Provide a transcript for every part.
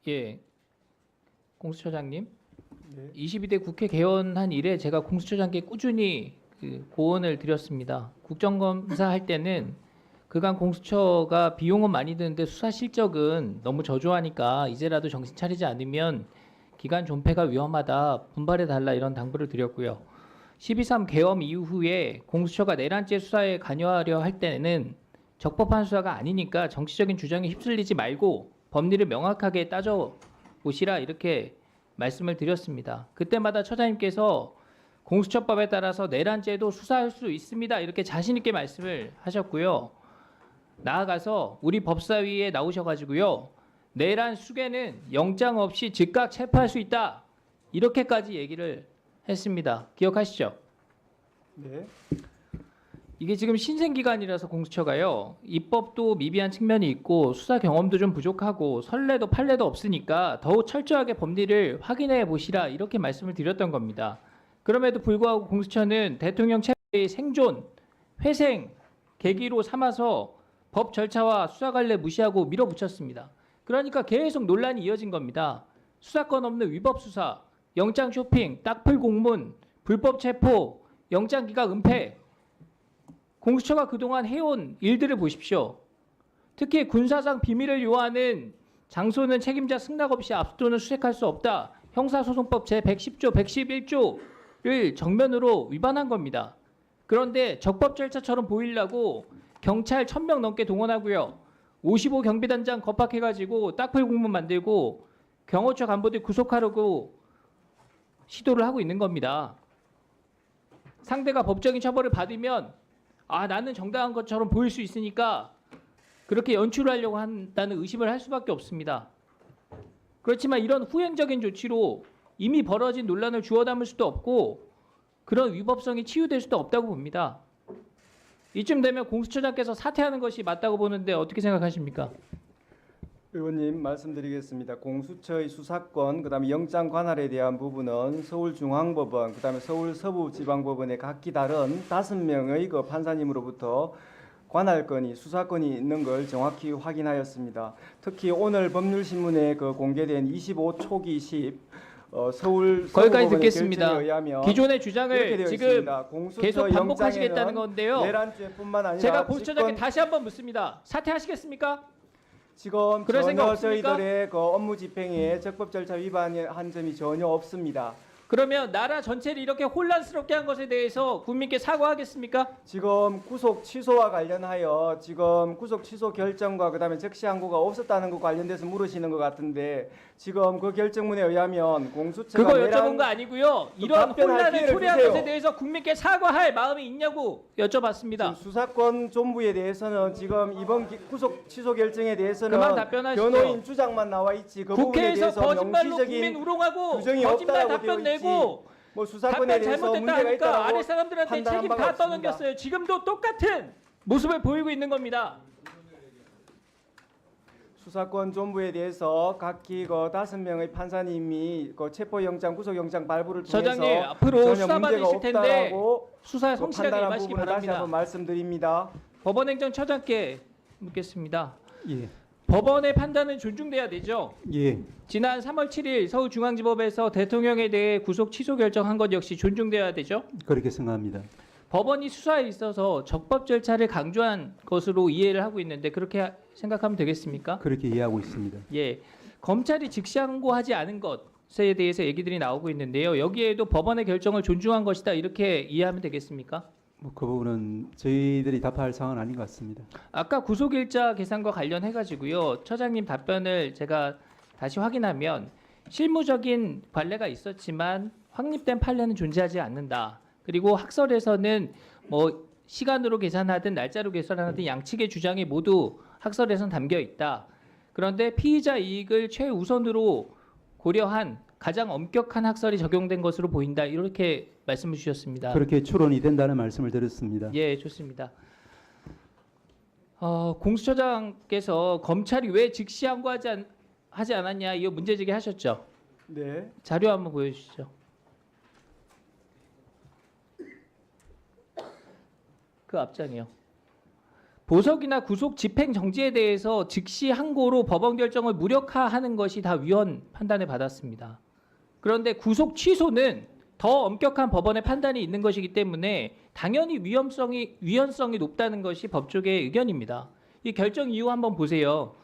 예, 공수처장님. 네. 22대 국회 개원한 이래 제가 공수처장께 꾸준히 고언을 드렸습니다. 국정감사 할 때는 그간 공수처가 비용은 많이 드는데 수사 실적은 너무 저조하니까 이제라도 정신 차리지 않으면 기간 존폐가 위험하다, 분발해 달라 이런 당부를 드렸고요. 12.3 계엄 이후에 공수처가 내란죄 수사에 관여하려 할 때는 적법한 수사가 아니니까 정치적인 주장에 휩쓸리지 말고 법리를 명확하게 따져 보시라 이렇게 말씀을 드렸습니다. 그때마다 처장님께서 공수처법에 따라서 내란죄도 수사할 수 있습니다. 이렇게 자신 있게 말씀을 하셨고요. 나아가서 우리 법사위에 나오셔가지고요. 내란 수괴는 영장 없이 즉각 체포할 수 있다. 이렇게까지 얘기를 했습니다. 기억하시죠? 네. 이게 지금 신생기관이라서 공수처가요. 입법도 미비한 측면이 있고 수사 경험도 좀 부족하고 선례도 판례도 없으니까 더욱 철저하게 법리를 확인해 보시라 이렇게 말씀을 드렸던 겁니다. 그럼에도 불구하고 공수처는 대통령 체포의 생존, 회생 계기로 삼아서 법 절차와 수사 관례 무시하고 밀어붙였습니다. 그러니까 계속 논란이 이어진 겁니다. 수사권 없는 위법 수사, 영장 쇼핑, 딱풀 공문, 불법 체포, 영장 기각 은폐. 공수처가 그동안 해온 일들을 보십시오. 특히 군사상 비밀을 요하는 장소는 책임자 승낙 없이 압수또는 수색할 수 없다. 형사소송법 제110조, 111조를 정면으로 위반한 겁니다. 그런데 적법 절차처럼 보이려고 경찰 1000명 넘게 동원하고요. 55 경비단장 겁박해가지고 딱풀 공문 만들고 경호처 간부들 구속하려고 시도를 하고 있는 겁니다. 상대가 법적인 처벌을 받으면 나는 정당한 것처럼 보일 수 있으니까 그렇게 연출하려고 한다는 의심을 할 수밖에 없습니다. 그렇지만 이런 후행적인 조치로 이미 벌어진 논란을 주워 담을 수도 없고 그런 위법성이 치유될 수도 없다고 봅니다. 이쯤 되면 공수처장께서 사퇴하는 것이 맞다고 보는데 어떻게 생각하십니까? 의원님 말씀드리겠습니다. 공수처의 수사권, 그다음에 영장 관할에 대한 부분은 서울중앙법원, 그다음에 서울서부지방법원의 각기 다른 5명의 그 판사님으로부터 관할권이 수사권이 있는 걸 정확히 확인하였습니다. 특히 오늘 법률신문에 그 공개된 25초기 10 서울 거기까지 서부법원의 듣겠습니다. 결정에 의하면 기존의 주장을 지금 있습니다. 공수처 계속 반복하시겠다는 영장에는 건데요. 내란죄뿐만 아니라 제가 공수처장께 다시 한번 묻습니다. 사퇴하시겠습니까? 지금 그럴 생각 전혀 없습니까? 저희들의 그 업무 집행에 적법 절차 위반한 점이 전혀 없습니다. 그러면 나라 전체를 이렇게 혼란스럽게 한 것에 대해서 국민께 사과하겠습니까? 지금 구속 취소와 관련하여 지금 구속 취소 결정과 그다음에 적시항고가 없었다는 것 관련돼서 물으시는 것 같은데 지금 그 결정문에 의하면 공수처가 그거 여쭤본 거 아니고요. 이런 답변할 혼란을 기회를 초래한 주세요. 것에 대해서 국민께 사과할 마음이 있냐고 여쭤봤습니다. 지금 수사권 존부에 대해서는 지금 이번 구속 취소 결정에 대해서는 그만 답변하시죠. 변호인 주장만 나와 있지 그 부분에 국회에서 대해서 거짓말로 국민 명시적인 우롱하고 규정이 거짓말 없다라고 답변 되어 있지. 내고 뭐 수사권에 답변 대해서 잘못됐다 문제가 하니까 있다라고 아래 사람들한테 판단한 책임 바가 다 없습니다. 떠넘겼어요. 지금도 똑같은 모습을 보이고 있는 겁니다. 수사권 존부에 대해서 각기 그 5명의 판사님이 그 체포영장, 구속영장 발부를 통해서 저장님 앞으로 전혀 수사 문제가 받으실 텐데 없다라고 수사에 그 성실하게 판단한 임하시기 부분을 다시 바랍니다. 한번 말씀드립니다. 법원행정처장께 묻겠습니다. 예, 법원의 판단은 존중돼야 되죠. 예, 지난 3월 7일 서울중앙지법에서 대통령에 대해 구속 취소 결정한 것 역시 존중돼야 되죠. 그렇게 생각합니다. 법원이 수사에 있어서 적법 절차를 강조한 것으로 이해를 하고 있는데 그렇게 생각하면 되겠습니까? 그렇게 이해하고 있습니다. 예, 검찰이 즉시항고하지 않은 것에 대해서 얘기들이 나오고 있는데요. 여기에도 법원의 결정을 존중한 것이다 이렇게 이해하면 되겠습니까? 뭐 그 부분은 저희들이 답할 사항은 아닌 것 같습니다. 아까 구속일자 계산과 관련해 가지고요. 처장님 답변을 제가 다시 확인하면 실무적인 관례가 있었지만 확립된 판례는 존재하지 않는다. 그리고 학설에서는 뭐 시간으로 계산하든 날짜로 계산하든 양측의 주장이 모두 학설에선 담겨 있다. 그런데 피의자 이익을 최우선으로 고려한 가장 엄격한 학설이 적용된 것으로 보인다. 이렇게 말씀을 주셨습니다. 그렇게 추론이 된다는 말씀을 드렸습니다. 예, 좋습니다. 공수처장께서 검찰이 왜 즉시 하지 않았냐 이거 문제 제기하셨죠. 네. 자료 한번 보여주시죠. 그 앞장이요. 보석이나 구속 집행 정지에 대해서 즉시 항고로 법원 결정을 무력화하는 것이 다 위헌 판단을 받았습니다. 그런데 구속 취소는 더 엄격한 법원의 판단이 있는 것이기 때문에 당연히 위헌성이 높다는 것이 법조계의 의견입니다. 이 결정 이유 한번 보세요.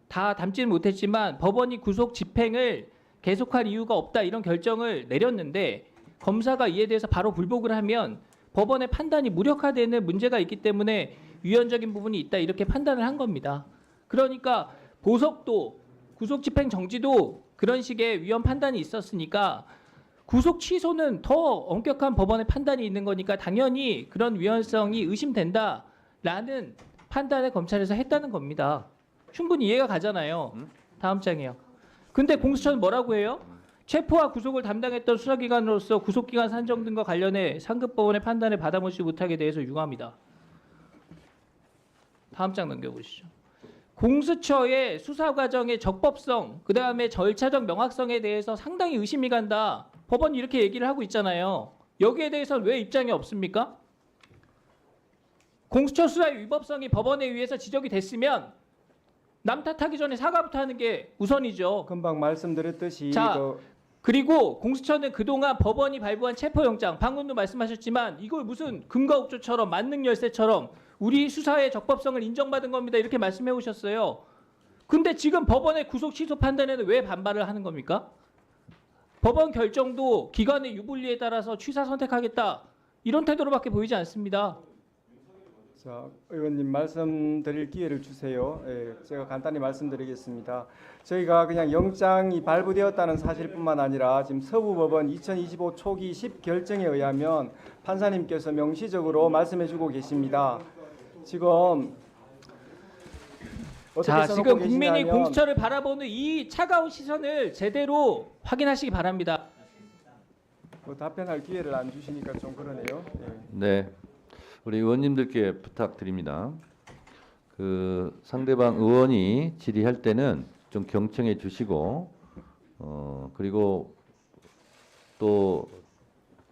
다 담지는 못했지만 법원이 구속 집행을 계속할 이유가 없다 이런 결정을 내렸는데 검사가 이에 대해서 바로 불복을 하면 법원의 판단이 무력화되는 문제가 있기 때문에 위헌적인 부분이 있다 이렇게 판단을 한 겁니다. 그러니까 보석도 구속 집행 정지도 그런 식의 위헌 판단이 있었으니까 구속 취소는 더 엄격한 법원의 판단이 있는 거니까 당연히 그런 위헌성이 의심된다라는 판단을 검찰에서 했다는 겁니다. 충분히 이해가 가잖아요. 다음 장이요. 근데 공수처는 뭐라고 해요? 체포와 구속을 담당했던 수사기관으로서 구속기간 산정 등과 관련해 상급법원의 판단을 받아보지 못하게 대해서 유감이다. 다음 장 넘겨보시죠. 공수처의 수사 과정의 적법성, 그 다음에 절차적 명확성에 대해서 상당히 의심이 간다. 법원이 이렇게 얘기를 하고 있잖아요. 여기에 대해서는 왜 입장이 없습니까? 공수처 수사의 위법성이 법원에 의해서 지적이 됐으면 남 탓하기 전에 사과부터 하는 게 우선이죠. 금방 말씀드렸듯이 자, 그리고 공수처는 그동안 법원이 발부한 체포영장, 방금도 말씀하셨지만 이걸 무슨 금과옥조처럼 만능열쇠처럼 우리 수사의 적법성을 인정받은 겁니다. 이렇게 말씀해 오셨어요. 근데 지금 법원의 구속 취소 판단에는 왜 반발을 하는 겁니까? 법원 결정도 기관의 유불리에 따라서 취사 선택하겠다. 이런 태도로밖에 보이지 않습니다. 자, 의원님 말씀드릴 기회를 주세요. 예, 제가 간단히 말씀드리겠습니다. 저희가 그냥 영장이 발부되었다는 사실뿐만 아니라 지금 서부법원 2025 초기 10결정에 의하면 판사님께서 명시적으로 말씀해주고 계십니다. 지금 자, 써놓고 지금 국민이 계시냐면 공수처를 바라보는 이 차가운 시선을 제대로 확인하시기 바랍니다. 뭐 답변할 기회를 안 주시니까 좀 그러네요. 예. 네, 우리 의원님들께 부탁드립니다. 그 상대방 의원이 질의할 때는 좀 경청해 주시고, 그리고 또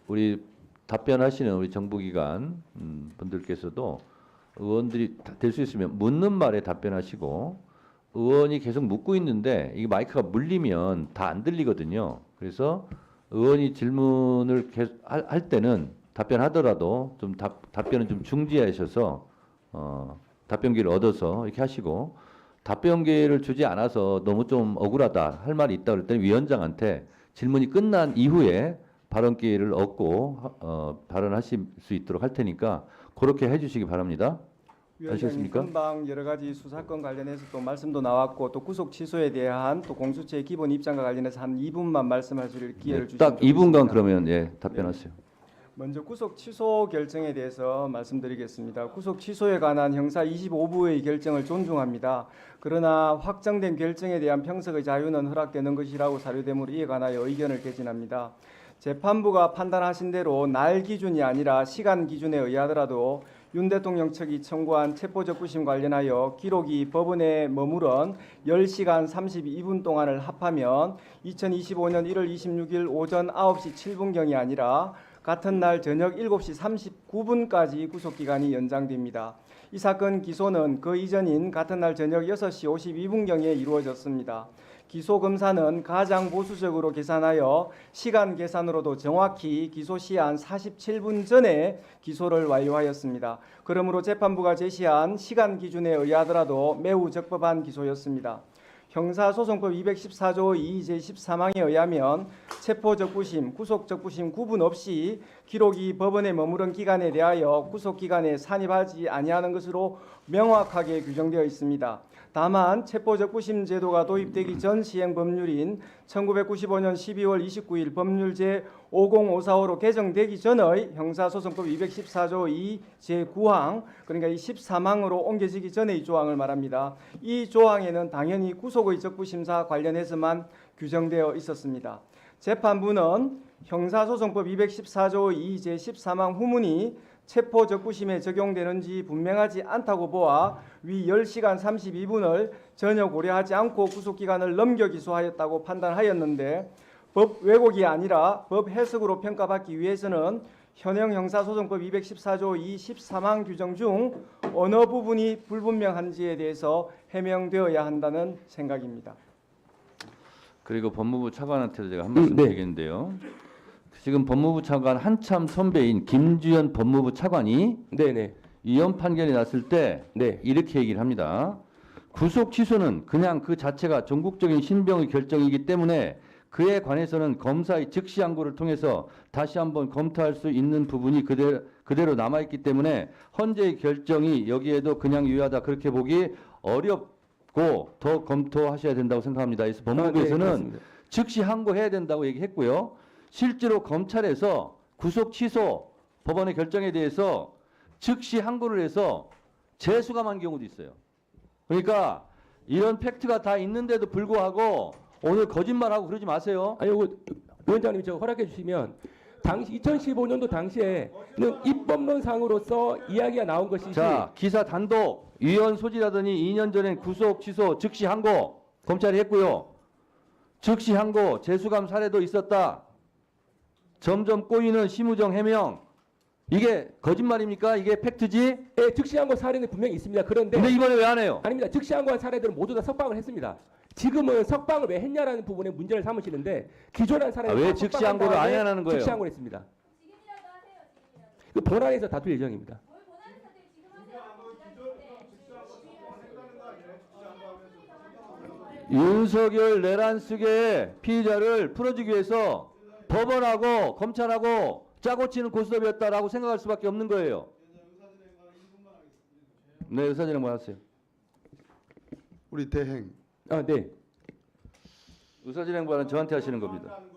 우리 답변하시는 우리 정부기관 분들께서도 의원들이 될 수 있으면 묻는 말에 답변하시고, 의원이 계속 묻고 있는데 이게 마이크가 물리면 다 안 들리거든요. 그래서 의원이 질문을 계속 할 때는 답변하더라도 좀 답변은 좀 중지하셔서 답변 기회를 얻어서 이렇게 하시고, 답변 기회를 주지 않아서 너무 좀 억울하다 할 말이 있다 그럴 때는 위원장한테 질문이 끝난 이후에 발언 기회를 얻고 발언하실 수 있도록 할 테니까 그렇게 해주시기 바랍니다. 위원장님, 아시겠습니까? 금방 여러 가지 수사권 관련해서 또 말씀도 나왔고 또 구속 취소에 대한 또 공수처의 기본 입장과 관련해서 한 2분만 말씀하실 기회를 주시면 딱 2분간 좋겠습니다. 그러면 답변하세요. 먼저 구속 취소 결정에 대해서 말씀드리겠습니다. 구속 취소에 관한 형사 25부의 결정을 존중합니다. 그러나 확정된 결정에 대한 평석의 자유는 허락되는 것이라고 사료되므로 이에 관하여 의견을 개진합니다. 재판부가 판단하신 대로 날 기준이 아니라 시간 기준에 의하더라도 윤 대통령 측이 청구한 체포적부심 관련하여 기록이 법원에 머무른 10시간 32분 동안을 합하면 2025년 1월 26일 오전 9시 7분경이 아니라 같은 날 저녁 7시 39분까지 구속기간이 연장됩니다. 이 사건 기소는 그 이전인 같은 날 저녁 6시 52분경에 이루어졌습니다. 기소 검사는 가장 보수적으로 계산하여 시간 계산으로도 정확히 기소 시한 47분 전에 기소를 완료하였습니다. 그러므로 재판부가 제시한 시간 기준에 의하더라도 매우 적법한 기소였습니다. 형사소송법 214조 2 제13항에 의하면 체포적부심, 구속적부심 구분 없이 기록이 법원에 머무른 기간에 대하여 구속기간에 산입하지 아니하는 것으로 명확하게 규정되어 있습니다. 다만 체포적부심 제도가 도입되기 전 시행 법률인 1995년 12월 29일 법률 제50545로 개정되기 전의 형사소송법 214조 2 제9항 그러니까 이 13항으로 옮겨지기 전의 이 조항을 말합니다. 이 조항에는 당연히 구속의 적부심사 관련해서만 규정되어 있었습니다. 재판부는 형사소송법 214조 2 제13항 후문이 체포적부심에 적용되는지 분명하지 않다고 보아 위 10시간 32분을 전혀 고려하지 않고 구속기간을 넘겨 기소하였다고 판단하였는데 법 왜곡이 아니라 법 해석으로 평가받기 위해서는 현행 형사소송법 214조 23항 규정 중 어느 부분이 불분명한지에 대해서 해명되어야 한다는 생각입니다. 그리고 법무부 차관한테도 제가 한 말씀 네. 드리겠는데요. 지금 법무부 차관 한참 선배인 김주현 법무부 차관이 네네. 이혼 판결이 났을 때 네. 이렇게 얘기를 합니다. 구속 취소는 그냥 그 자체가 전국적인 신병의 결정이기 때문에 그에 관해서는 검사의 즉시 항고를 통해서 다시 한번 검토할 수 있는 부분이 그대로 남아있기 때문에 헌재의 결정이 여기에도 그냥 유효하다 그렇게 보기 어렵고 더 검토하셔야 된다고 생각합니다. 그래서 법무부에서는 그렇습니다. 즉시 항고해야 된다고 얘기했고요. 실제로 검찰에서 구속 취소 법원의 결정에 대해서 즉시 항고를 해서 재수감한 경우도 있어요. 그러니까 이런 팩트가 다 있는데도 불구하고 오늘 거짓말하고 그러지 마세요. 아니, 위원장님 저 허락해 주시면 당시 2015년도 당시에는 입법론상으로서 이야기가 나온 것이지. 자, 기사 단독 위헌 소지라더니 2년 전엔 구속 취소 즉시 항고 검찰이 했고요. 즉시 항고 재수감 사례도 있었다. 점점 꼬이는 심우정 해명. 이게 거짓말입니까? 이게 팩트지? 예, 즉시한 거 사례는 분명히 있습니다. 그런데 근데 이번에 왜 안 해요? 아닙니다. 즉시한 거 사례들은 모두 다 석방을 했습니다. 지금은 석방을 왜 했냐라는 부분에 문제를 삼으시는데 기존한 사례는 왜 다 즉시 석방한 항고를 안 다음에 해야 하는 거예요? 즉시 항고를 했습니다. 그 본안에서 다툴 예정입니다. 윤석열 내란 속의 피의자를 풀어주기 위해서 법원하고 검찰하고 짜고 치는 고스톱이었다라고 생각할 수밖에 없는 거예요. 네, 의사진행 뭐 하세요? 우리 대행 아, 네. 의사진행반은 저한테 하시는 겁니다.